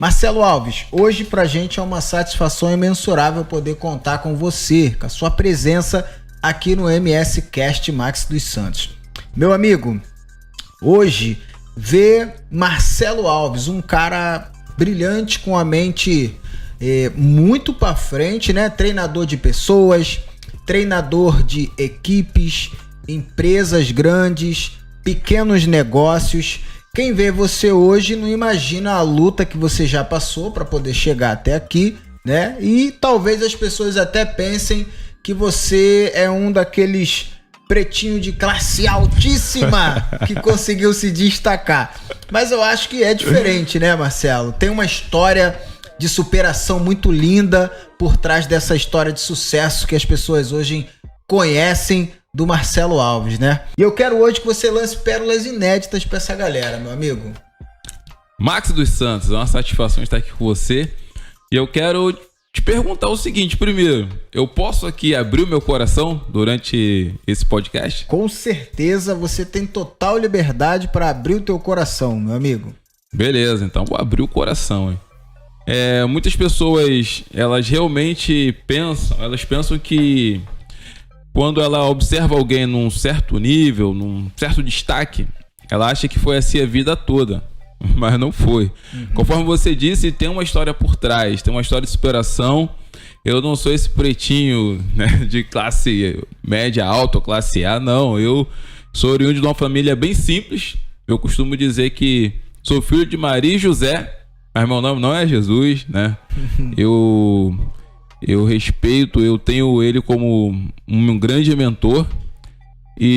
Marcelo Alves, hoje pra gente é uma satisfação imensurável poder contar com você, com a sua presença aqui no MS Cast Max dos Santos. Meu amigo, hoje ver Marcelo Alves, um cara brilhante com a mente muito pra frente, né? Treinador de pessoas, treinador de equipes, empresas grandes, pequenos negócios. Quem vê você hoje não imagina a luta que você já passou para poder chegar até aqui, né? E talvez as pessoas até pensem que você é um daqueles pretinho de classe altíssima que conseguiu se destacar. Mas eu acho que é diferente, né, Marcelo? Tem uma história de superação muito linda por trás dessa história de sucesso que as pessoas hoje conhecem do Marcelo Alves, né? E eu quero hoje que você lance pérolas inéditas pra essa galera, meu amigo. Max dos Santos, é uma satisfação estar aqui com você. E eu quero te perguntar o seguinte, primeiro, eu posso aqui abrir o meu coração durante esse podcast? Com certeza você tem total liberdade para abrir o teu coração, meu amigo. Beleza, então vou abrir o coração, hein? Muitas pessoas, elas realmente pensam que quando ela observa alguém num certo nível, num certo destaque, ela acha que foi assim a vida toda, mas não foi. Conforme você disse, tem uma história por trás, tem uma história de superação. Eu não sou esse pretinho, né, de classe média alta ou classe A, não. Eu sou oriundo de uma família bem simples. Eu costumo dizer que sou filho de Maria e José, mas meu nome não é Jesus, né? Eu respeito, eu tenho ele como um grande mentor,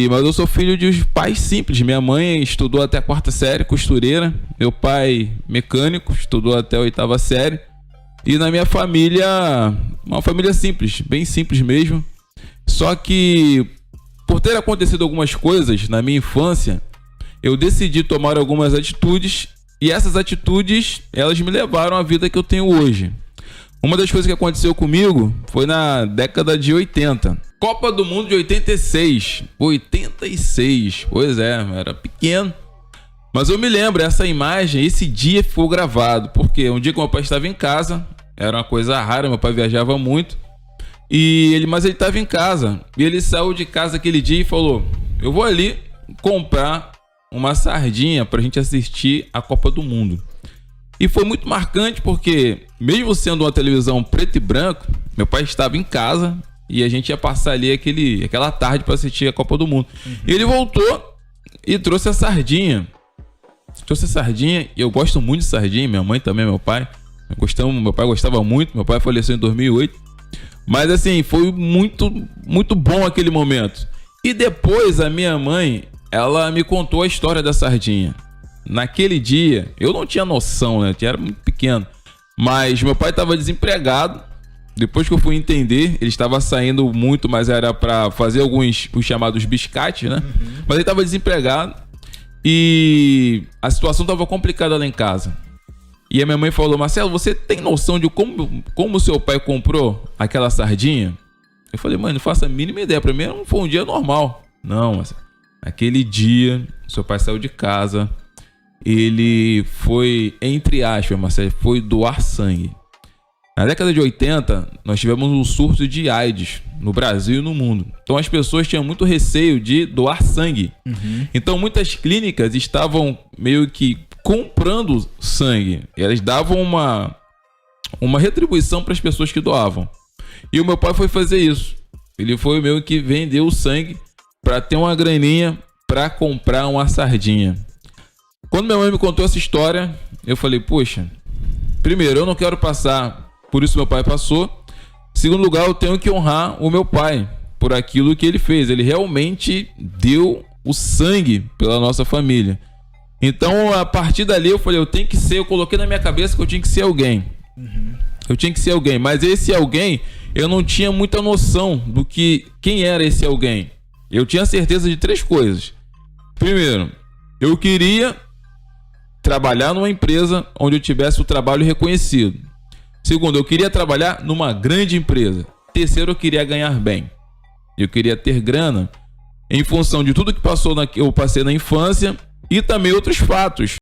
mas eu sou filho de pais simples. Minha mãe estudou até a 4ª série, costureira. Meu pai, mecânico, estudou até a 8ª série. E na minha família, uma família simples, bem simples mesmo. Só que, por ter acontecido algumas coisas na minha infância, eu decidi tomar algumas atitudes. E essas atitudes, elas me levaram à vida que eu tenho hoje. Uma das coisas que aconteceu comigo foi na década de 80. Copa do Mundo de 86. 86. Pois é, eu era pequeno. Mas eu me lembro, essa imagem, esse dia ficou gravado. Porque um dia que meu pai estava em casa, era uma coisa rara, meu pai viajava muito. Mas ele estava em casa. E ele saiu de casa aquele dia e falou: eu vou ali comprar uma sardinha pra gente assistir a Copa do Mundo. E foi muito marcante porque, mesmo sendo uma televisão preto e branco, meu pai estava em casa e a gente ia passar ali aquela tarde para assistir a Copa do Mundo. E ele voltou e trouxe a sardinha. E eu gosto muito de sardinha, minha mãe também, meu pai. Meu pai gostava muito, meu pai faleceu em 2008. Mas assim, foi muito, muito bom aquele momento. E depois a minha mãe, ela me contou a história da sardinha. Naquele dia, eu não tinha noção, né? Eu era muito pequeno. Mas meu pai estava desempregado. Depois que eu fui entender, ele estava saindo muito, mas era para fazer os chamados biscates, né? Mas ele estava desempregado. E a situação estava complicada lá em casa. E a minha mãe falou: Marcelo, você tem noção de como seu pai comprou aquela sardinha? Eu falei: mãe, não faço a mínima ideia. Para mim não foi um dia normal. Não, mas aquele dia, seu pai saiu de casa. Ele foi, entre aspas, Marcelo, foi doar sangue. Na década de 80, nós tivemos um surto de AIDS no Brasil e no mundo. Então as pessoas tinham muito receio de doar sangue. Então muitas clínicas estavam meio que comprando sangue. Elas davam uma retribuição para as pessoas que doavam. E o meu pai foi fazer isso. Ele foi meio que vender o sangue para ter uma graninha para comprar uma sardinha. Quando minha mãe me contou essa história, eu falei: poxa, primeiro, eu não quero passar por isso que meu pai passou. Segundo lugar, eu tenho que honrar o meu pai por aquilo que ele fez. Ele realmente deu o sangue pela nossa família. Então, a partir dali, eu falei: eu coloquei na minha cabeça que eu tinha que ser alguém. Eu tinha que ser alguém, mas esse alguém, eu não tinha muita noção quem era esse alguém. Eu tinha certeza de 3 coisas. Primeiro, eu queria trabalhar numa empresa onde eu tivesse o trabalho reconhecido. Segundo, eu queria trabalhar numa grande empresa. Terceiro, eu queria ganhar bem. Eu queria ter grana em função de tudo que eu passei na infância e também outros fatos.